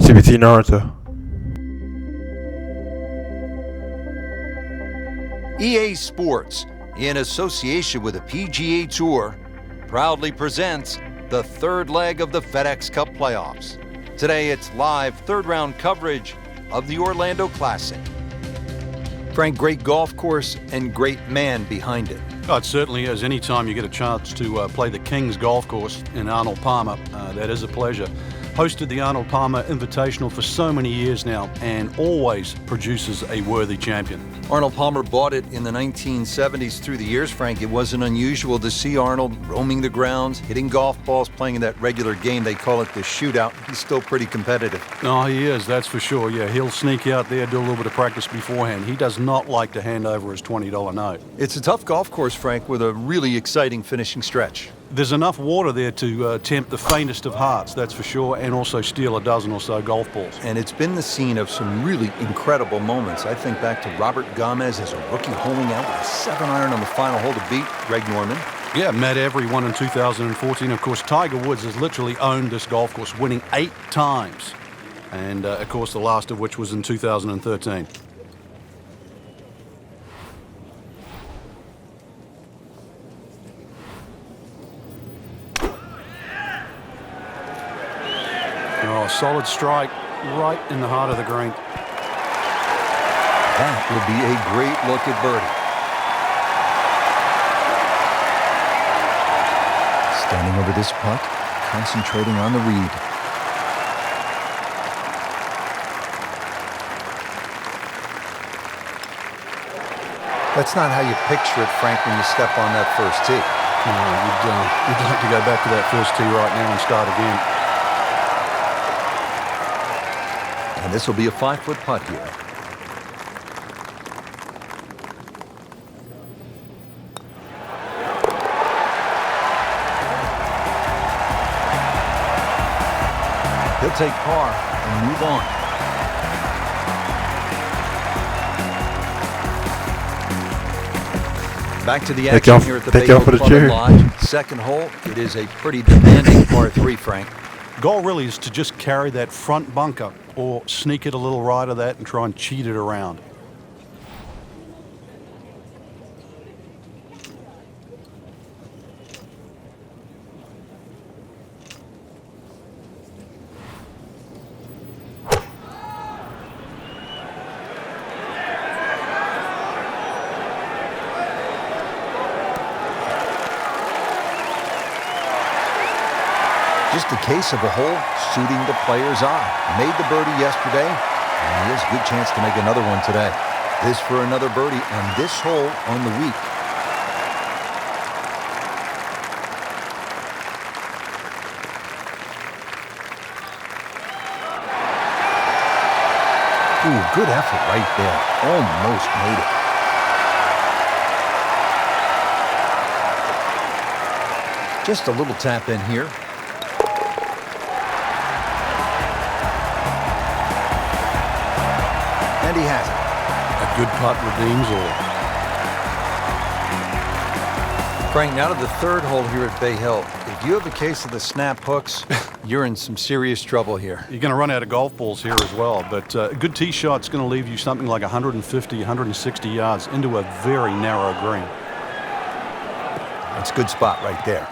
Activity narrator. EA Sports, in association with the PGA Tour, proudly presents the third leg of the FedEx Cup playoffs. Today it's live third-round coverage of the Orlando Classic. Frank, great golf course and great man behind it. Oh, it certainly is. Anytime you get a chance to play the King's Golf Course in Arnold Palmer, that is a pleasure. Hosted the Arnold Palmer Invitational for so many years now and always produces a worthy champion. Arnold Palmer bought it in the 1970s. Through the years, Frank, it wasn't unusual to see Arnold roaming the grounds, hitting golf balls, playing in that regular game. They call it the shootout. He's still pretty competitive. Oh, he is, that's for sure. Yeah, he'll sneak out there, do a little bit of practice beforehand. He does not like to hand over his $20 note. It's a tough golf course, Frank, with a really exciting finishing stretch. There's enough water there to tempt the faintest of hearts, that's for sure, and also steal a dozen or so golf balls. And it's been the scene of some really incredible moments. I think back to Robert Gomez as a rookie holing out with a 7-iron on the final hole to beat Greg Norman. Yeah, Matt Every won in 2014. Of course, Tiger Woods has literally owned this golf course, winning 8 times. And, of course, the last of which was in 2013. Oh, solid strike right in the heart of the green. That would be a great look at birdie. Standing over this putt, concentrating on the read. That's not how you picture it, Frank, when you step on that first tee. No, you'd like to go back to that first tee right now and start again. And this will be a 5-foot putt here. He'll take par and move on. Back to the action here at the Bay Hill Club and Lodge. Second hole, it is a pretty demanding par 3, Frank. Goal really is to just carry that front bunker or sneak it a little right of that and try and cheat it around. Just a case of a hole suiting the player's eye. Made the birdie yesterday, and he has a good chance to make another one today. This for another birdie on this hole on the week. Ooh, good effort right there. Almost made it. Just a little tap in here. And he has it. A good putt redeems all. Frank, now to the third hole here at Bay Hill. If you have a case of the snap hooks, you're in some serious trouble here. You're going to run out of golf balls here as well, but a good tee shot's going to leave you something like 150, 160 yards into a very narrow green. That's a good spot right there.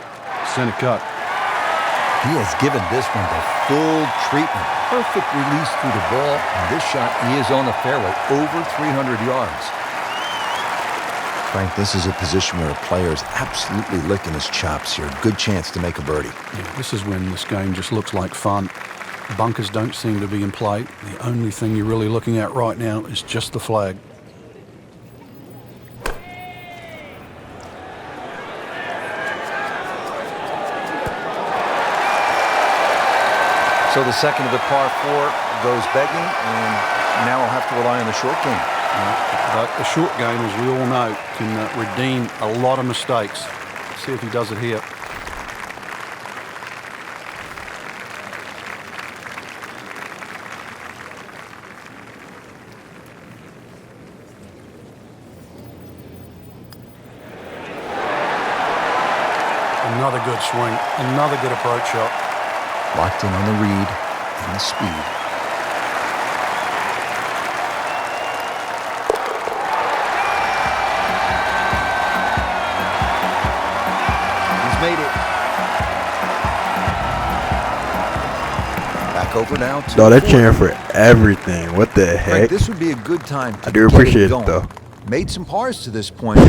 Center cut. He has given this one the full treatment. Perfect release through the ball, and this shot is on the fairway, over 300 yards. Frank, this is a position where a player is absolutely licking his chops here. Good chance to make a birdie. Yeah, this is when this game just looks like fun. Bunkers don't seem to be in play. The only thing you're really looking at right now is just the flag. So the second of the par 4 goes begging, and now we'll have to rely on the short game. But the short game, as we all know, can redeem a lot of mistakes. Let's see if he does it here. Another good swing, another good approach shot. Locked in on the read and the speed. He's made it. Back over now to No, they're cheering for everything. What the heck? Frank, this would be a good time to I do get appreciate it it, going. though. Made some pars to this point,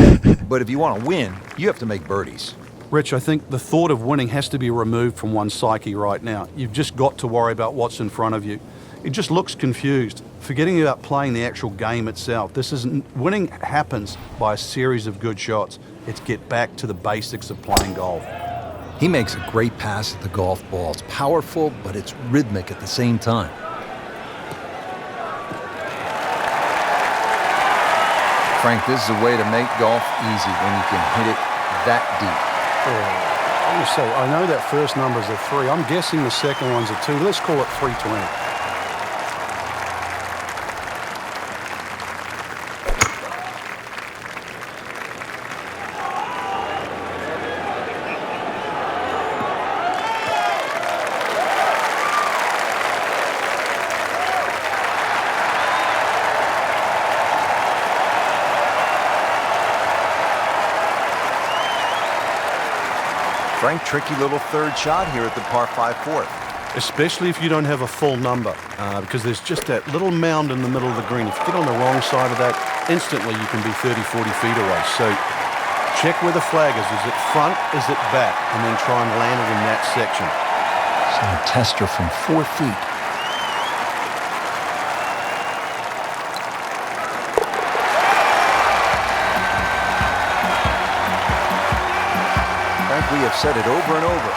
but if you want to win, you have to make birdies. Rich, I think the thought of winning has to be removed from one's psyche right now. You've just got to worry about what's in front of you. It just looks confused, forgetting about playing the actual game itself. Winning happens by a series of good shots. It's get back to the basics of playing golf. He makes a great pass at the golf ball. It's powerful, but it's rhythmic at the same time. Frank, this is a way to make golf easy when you can hit it that deep. I'm going to say, I know that first number's a 3. I'm guessing the second one's a 2. Let's call it 320. Frank, tricky little third shot here at the par 5 fourth. Especially if you don't have a full number, because there's just that little mound in the middle of the green. If you get on the wrong side of that, instantly you can be 30, 40 feet away. So check where the flag is. Is it front? Is it back? And then try and land it in that section. So a tester from 4 feet. Frank, we have said it over and over.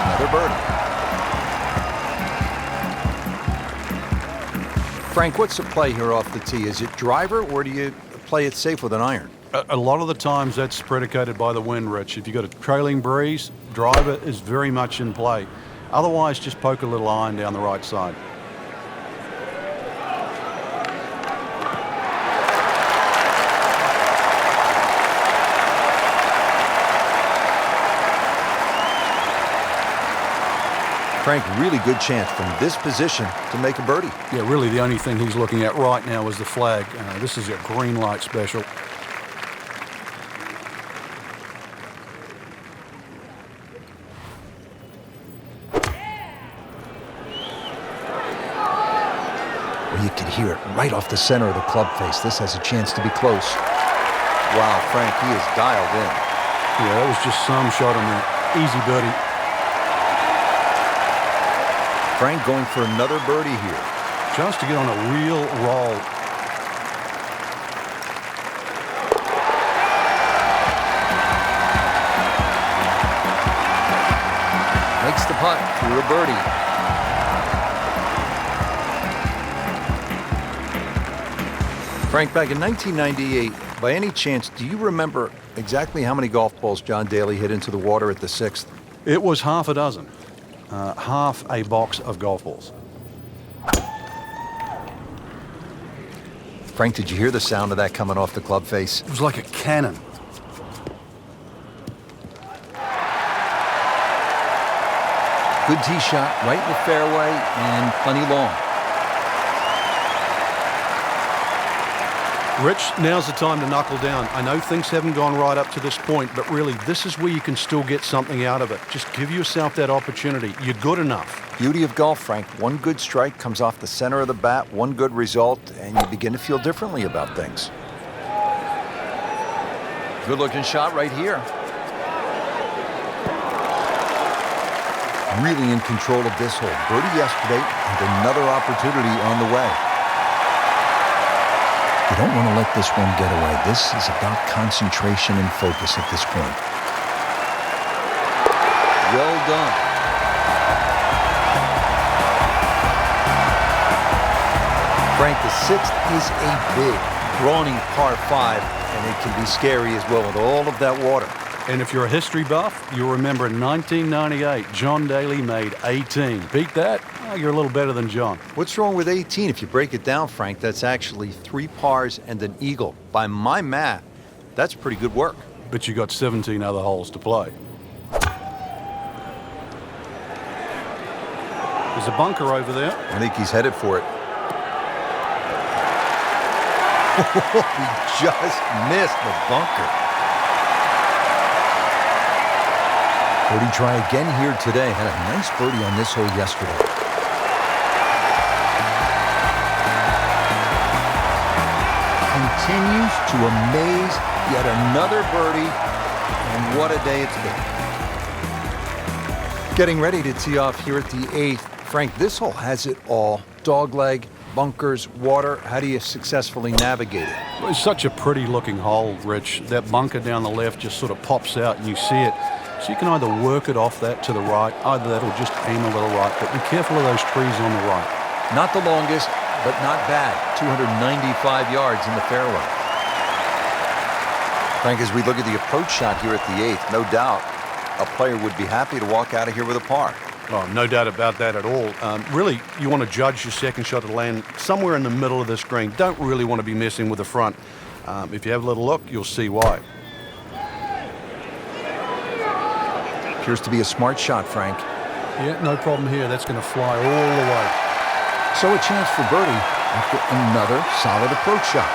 Another birdie. Frank, what's the play here off the tee? Is it driver, or do you play it safe with an iron? A lot of the times that's predicated by the wind, Rich. If you've got a trailing breeze, driver is very much in play. Otherwise, just poke a little iron down the right side. Frank, really good chance from this position to make a birdie. Yeah, really the only thing he's looking at right now is the flag. This is a green light special. Well, you can hear it right off the center of the club face. This has a chance to be close. Wow, Frank, he is dialed in. Yeah, that was just some shot on there. Easy birdie. Frank going for another birdie here. Chance to get on a real roll. Makes the putt through a birdie. Frank, back in 1998, by any chance, do you remember exactly how many golf balls John Daly hit into the water at the 6th? It was half a dozen. Half a box of golf balls. Frank, did you hear the sound of that coming off the club face? It was like a cannon. Good tee shot, right in the fairway, and plenty long. Rich, now's the time to knuckle down. I know things haven't gone right up to this point, but really, this is where you can still get something out of it. Just give yourself that opportunity. You're good enough. Beauty of golf, Frank. One good strike comes off the center of the bat, one good result, and you begin to feel differently about things. Good-looking shot right here. Really in control of this hole. Birdie yesterday, and another opportunity on the way. You don't want to let this one get away. This is about concentration and focus at this point. Well done. Frank, the 6th is a big, brawny par 5, and it can be scary as well with all of that water. And if you're a history buff, you'll remember in 1998, John Daly made 18. Beat that? Oh, you're a little better than John. What's wrong with 18? If you break it down, Frank, that's actually 3 pars and an eagle. By my math, that's pretty good work. But you got 17 other holes to play. There's a bunker over there. I think he's headed for it. He just missed the bunker. Birdie try again here today. Had a nice birdie on this hole yesterday. Continues to amaze. Yet another birdie. And what a day it's been. Getting ready to tee off here at the 8th. Frank, this hole has it all. Dogleg, bunkers, water. How do you successfully navigate it? It's such a pretty looking hole, Rich. That bunker down the left just sort of pops out and you see it. So you can either work it off that to the right, either that or just aim a little right. But be careful of those trees on the right. Not the longest, but not bad. 295 yards in the fairway. Frank, as we look at the approach shot here at the 8th, no doubt a player would be happy to walk out of here with a par. Oh, no doubt about that at all. Really, you want to judge your second shot to land somewhere in the middle of this green. Don't really want to be messing with the front. If you have a little look, you'll see why. Appears to be a smart shot, Frank. Yeah, no problem here. That's going to fly all the way. So a chance for birdie after another solid approach shot.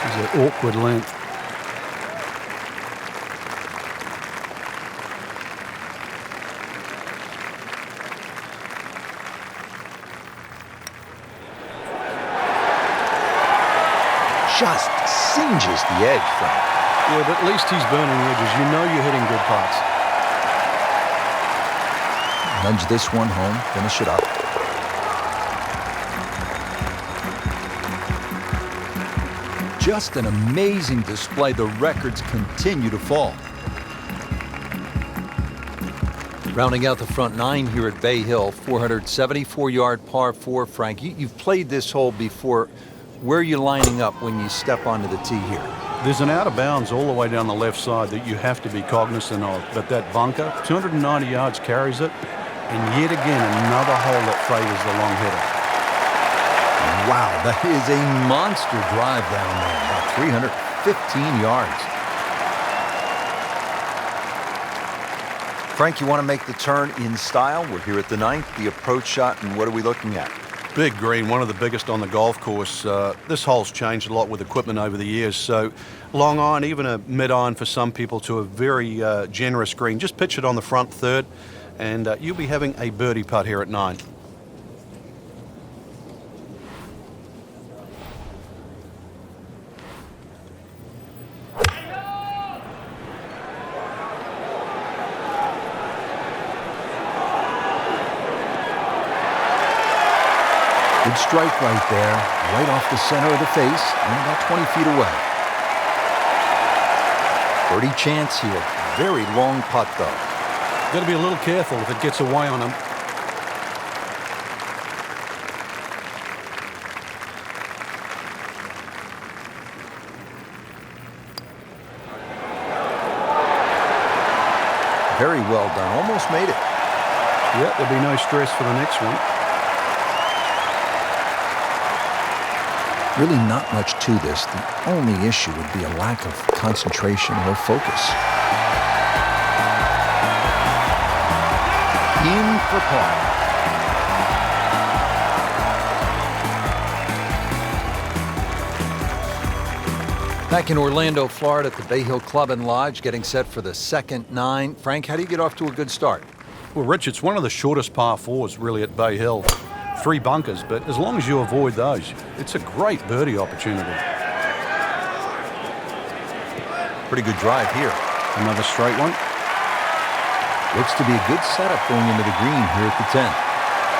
This is an awkward length. Just singes the edge, Frank. Yeah, but at least he's burning the edges. You know you're hitting good putts. Nudge this one home, finish it up. Just an amazing display. The records continue to fall. Rounding out the front 9 here at Bay Hill, 474-yard par 4. Frank, you've played this hole before. Where are you lining up when you step onto the tee here? There's an out of bounds all the way down the left side that you have to be cognizant of. But that bunker, 290 yards carries it. And yet again, another hole that favors the long hitter. Wow, that is a monster drive down there. About 315 yards. Frank, you want to make the turn in style? We're here at the 9th, the approach shot, and what are we looking at? Big green, one of the biggest on the golf course. This hole's changed a lot with equipment over the years. So long iron, even a mid iron for some people, to a very generous green. Just pitch it on the front third, and you'll be having a birdie putt here at 9. Good strike right there, right off the center of the face, and about 20 feet away. Birdie chance here. Very long putt, though. Got to be a little careful if it gets away on him. Very well done. Almost made it. Yeah, there'll be no stress for the next one. Really not much to this. The only issue would be a lack of concentration or focus. In for par. Back in Orlando, Florida at the Bay Hill Club and Lodge, getting set for the second 9. Frank, how do you get off to a good start? Well, Rich, it's one of the shortest par 4s really at Bay Hill. 3 bunkers, but as long as you avoid those, it's a great birdie opportunity. Pretty good drive here. Another straight one. Looks to be a good setup going into the green here at the 10.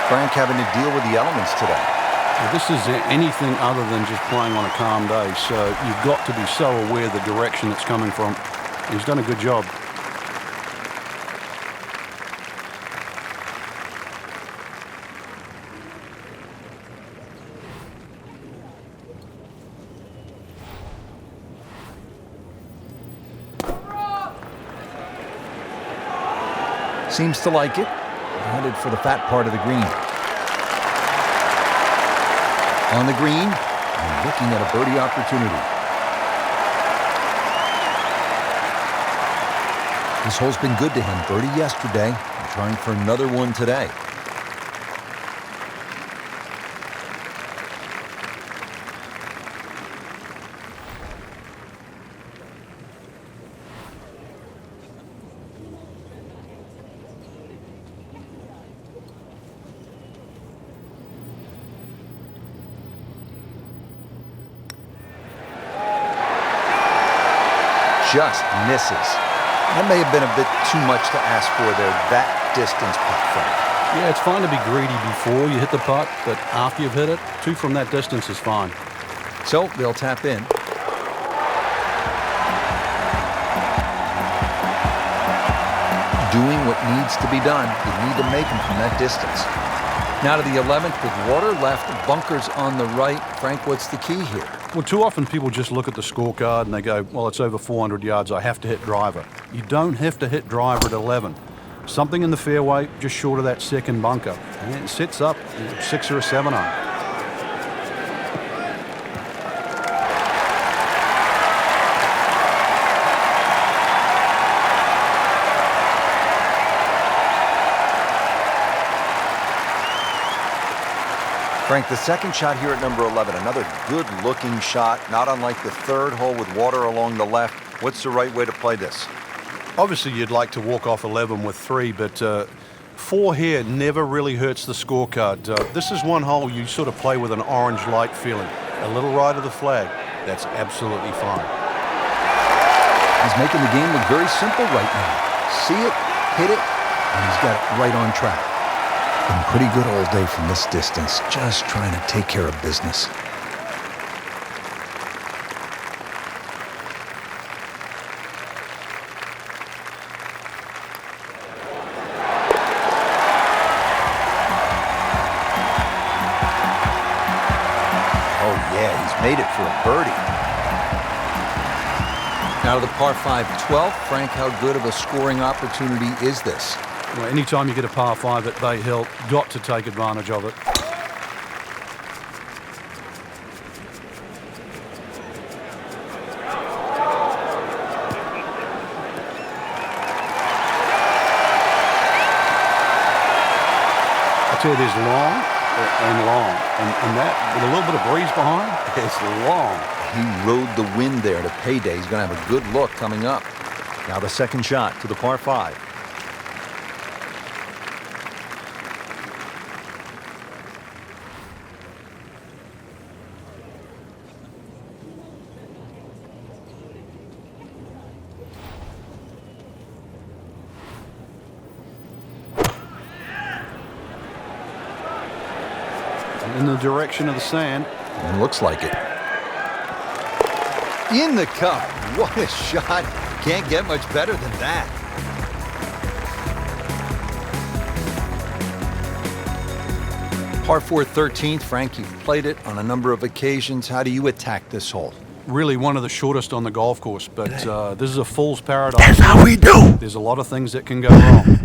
Frank having to deal with the elements today. Well, this is anything other than just playing on a calm day, so you've got to be so aware of the direction it's coming from. He's done a good job. Seems to like it. Headed for the fat part of the green. On the green, and looking at a birdie opportunity. This hole's been good to him. Birdie yesterday, and trying for another one today. just misses. That may have been a bit too much to ask for there, that distance putt, Frank. Yeah, it's fine to be greedy before you hit the putt, but after you've hit it, 2 from that distance is fine. So they'll tap in. Doing what needs to be done. You need to make them from that distance. Now to the 11th with water left, bunkers on the right. Frank, what's the key here? Well, too often people just look at the scorecard and they go, well, it's over 400 yards, I have to hit driver. You don't have to hit driver at 11. Something in the fairway just short of that second bunker. And it sets up 6 or a 7 iron. Frank, the second shot here at number 11, another good-looking shot, not unlike the third hole with water along the left. What's the right way to play this? Obviously, you'd like to walk off 11 with 3, but 4 here never really hurts the scorecard. This is one hole you sort of play with an orange light feeling. A little right of the flag, that's absolutely fine. He's making the game look very simple right now. See it, hit it, and he's got it right on track. Been pretty good all day from this distance, just trying to take care of business. Oh yeah, he's made it for a birdie. Now to the par 5 12th. Frank, how good of a scoring opportunity is this? Well, anytime you get a par 5 at Bay Hill, got to take advantage of it. I tell you, there's long and long, and that, with a little bit of breeze behind, it's long. He rode the wind there to payday. He's going to have a good look coming up. Now the second shot to the par 5. In the direction of the sand. Looks like it. In the cup. What a shot. Can't get much better than that. Par 4 13th. Frank, you've played it on a number of occasions. How do you attack this hole? Really one of the shortest on the golf course, but this is a fool's paradise. That's how we do. There's a lot of things that can go wrong.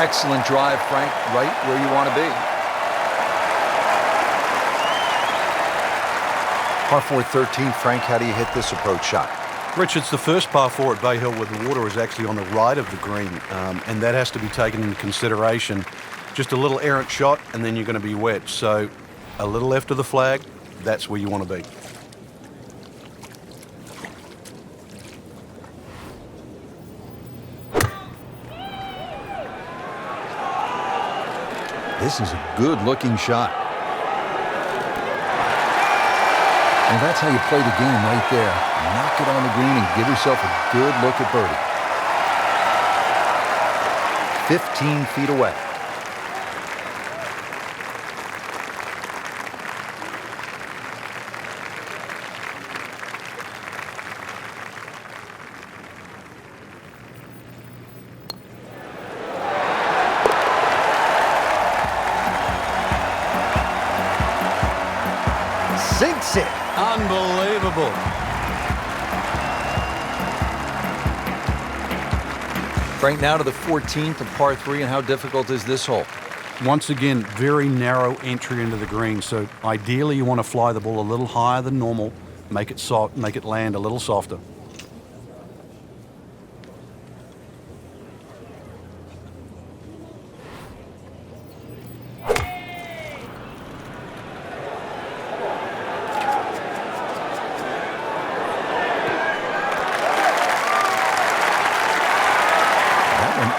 Excellent drive, Frank, right where you want to be. Par 4 13th. Frank, how do you hit this approach shot? Rich, it's the first par 4 at Bay Hill where the water is actually on the right of the green, and that has to be taken into consideration. Just a little errant shot, and then you're going to be wet. So a little left of the flag, that's where you want to be. This is a good-looking shot. And that's how you play the game right there. Knock it on the green and give yourself a good look at birdie. 15 feet away. Sinks it. Unbelievable. Frank, now to the 14th of par 3, and how difficult is this hole? Once again, very narrow entry into the green, so ideally you want to fly the ball a little higher than normal, make it soft, make it land a little softer.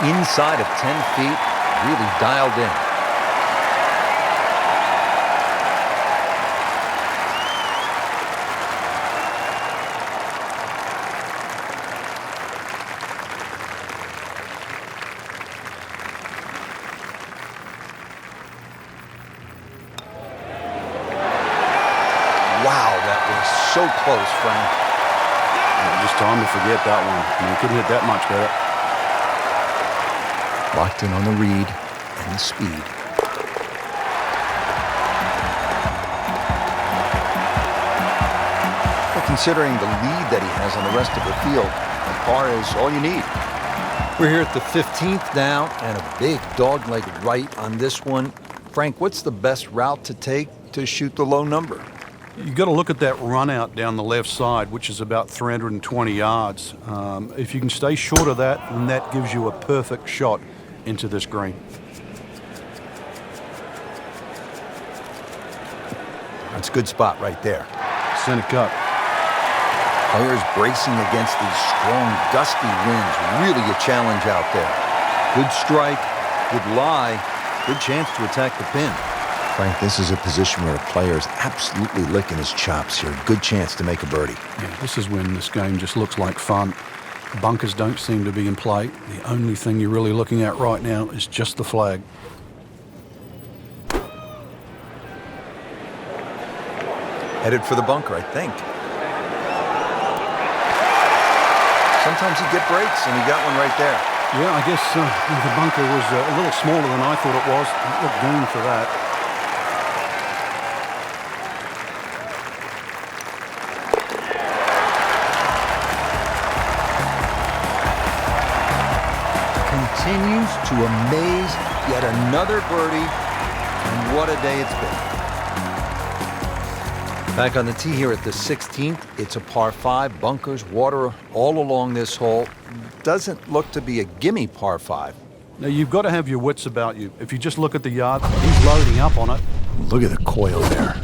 Inside of 10 feet, really dialed in. Wow, that was so close, Frank. Just time to forget that one. I mean, you couldn't hit that much better. Locked in on the read and the speed. Well, considering the lead that he has on the rest of the field, the par is all you need. We're here at the 15th now, and a big dogleg right on this one. Frank, what's the best route to take to shoot the low number? You've got to look at that run out down the left side, which is about 320 yards. If you can stay short of that, then that gives you a perfect shot into this green. That's a good spot right there. Center cut. Players bracing against these strong, gusty winds. Really a challenge out there. Good strike, good lie, good chance to attack the pin. Frank, this is a position where a player is absolutely licking his chops here. Good chance to make a birdie. Yeah, this is when this game just looks like fun. Bunkers don't seem to be in play. The only thing you're really looking at right now is just the flag. Headed for the bunker, I think. Sometimes you get breaks, and he got one right there. Yeah, I guess the bunker was a little smaller than I thought it was. It looked doomed for that. Continues to amaze, yet another birdie, and what a day it's been. Back on the tee here at the 16th, it's a par 5, bunkers, water all along this hole. Doesn't look to be a gimme par 5. Now, you've got to have your wits about you. If you just look at the yard, he's loading up on it. Look at the coil there.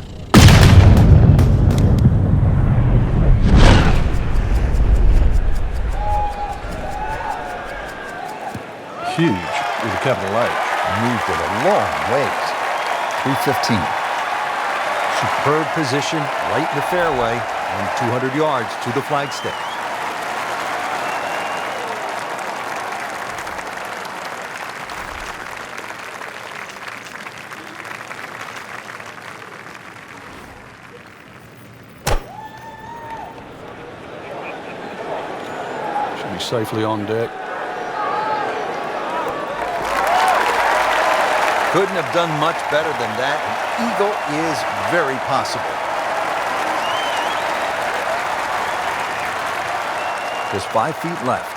Huge with a capital H. Moved it a long ways. 315. Superb position, right in the fairway, and 200 yards to the flagstick. Should be safely on deck. Couldn't have done much better than that. An eagle is very possible. Just 5 feet left.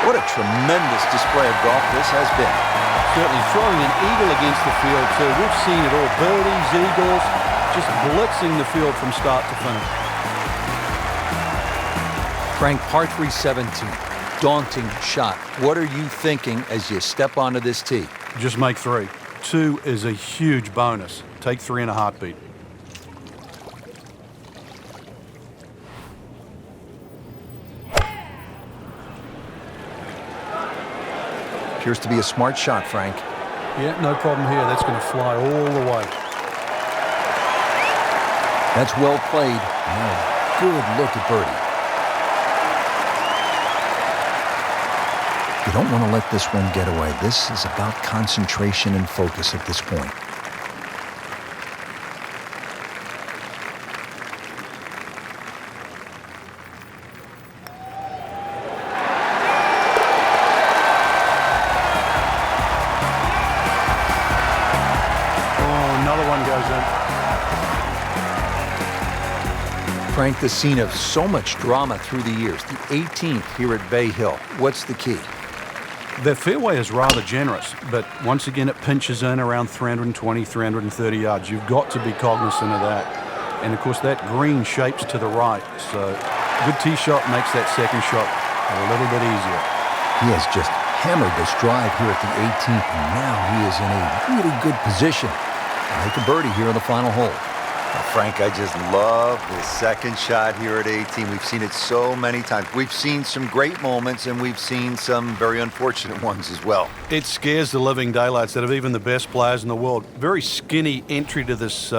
What a tremendous display of golf this has been. Certainly throwing an eagle against the field, too. We've seen it all. Birdies, eagles, just blitzing the field from start to finish. Frank, par 3 17. Daunting shot. What are you thinking as you step onto this tee? Just make 3. 2 is a huge bonus. Take 3 in a heartbeat. Appears to be a smart shot, Frank. Yeah, no problem here. That's going to fly all the way. That's well played. Now a good look at birdie. You don't want to let this one get away. This is about concentration and focus at this point. Frank, the scene of so much drama through the years, the 18th here at Bay Hill. What's the key? Their fairway is rather generous, but once again it pinches in around 320, 330 yards. You've got to be cognizant of that. And of course that green shapes to the right, so good tee shot makes that second shot a little bit easier. He has just hammered this drive here at the 18th, and now he is in a really good position to make a birdie here in the final hole. Frank, I just love this second shot here at 18. We've seen it so many times. We've seen some great moments, and we've seen some very unfortunate ones as well. It scares the living daylights out of even the best players in the world. Very skinny entry to this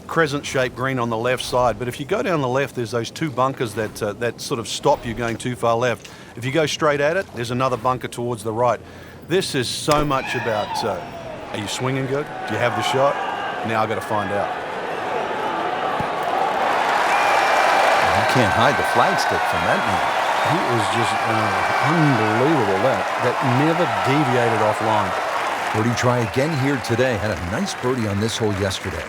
crescent-shaped green on the left side, but if you go down the left, there's those two bunkers that sort of stop you going too far left. If you go straight at it, there's another bunker towards the right. This is so much about, are you swinging good? Do you have the shot? Now I've got to find out. You can't hide the flagstick from that man. He was just unbelievable, that never deviated offline. Birdie try again here today. Had a nice birdie on this hole yesterday.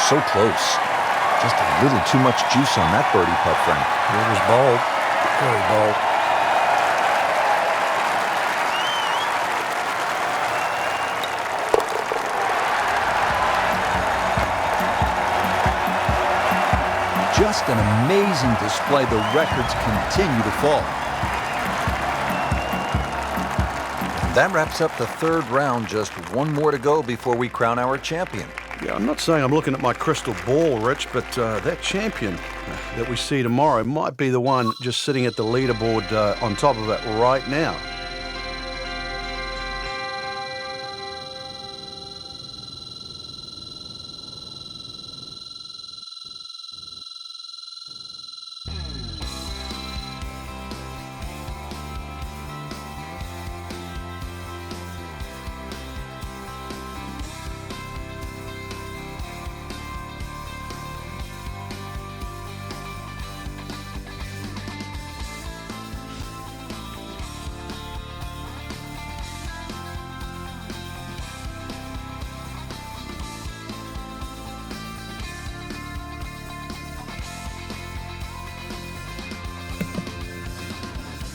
So close. Just a little too much juice on that birdie putt, Frank. It was bold. Very bold. Just an amazing display. The records continue to fall. And that wraps up the third round. Just one more to go before we crown our champion. Yeah, I'm not saying I'm looking at my crystal ball, Rich, but that champion that we see tomorrow might be the one just sitting at the leaderboard on top of it right now.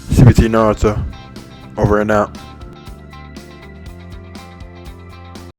CBT Naruto, over and out.